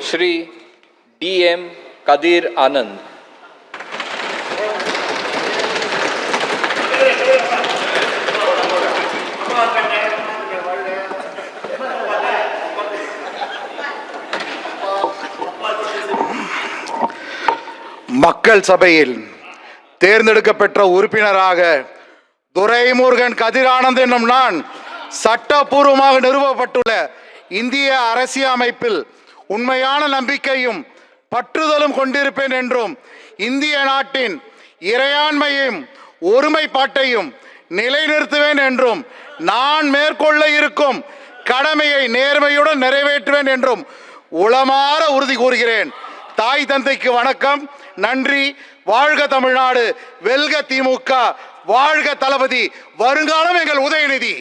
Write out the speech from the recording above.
Shri DM Qadeer आनंद। மக்கள் சபையில் தேர்ந்தெடுக்கப்பட்ட உறுப்பினராக துரைமுருகன் கதிரானந்த் என்னும் நான் சட்டபூர்வமாக நிறுவப்பட்டுள்ள இந்திய அரசியலமைப்பில் உண்மையான நம்பிக்கையும் பற்றுதலும் கொண்டிருப்பேன் என்றும் இந்திய நாட்டின் இறையாண்மையும் ஒருமைப்பாட்டையும் நிலைநிறுத்துவேன் என்றும் நான் மேற்கொள்ள இருக்கும் கடமையை நேர்மையுடன் நிறைவேற்றுவேன் என்றும் உளமாற உறுதி கூறுகிறேன். தாய் தந்தைக்கு வணக்கம், நன்றி. வாழ்க தமிழ்நாடு, வெல்க திமுக, வாழ்க தளபதி, வருங்காலம் எங்கள் உதயநிதி.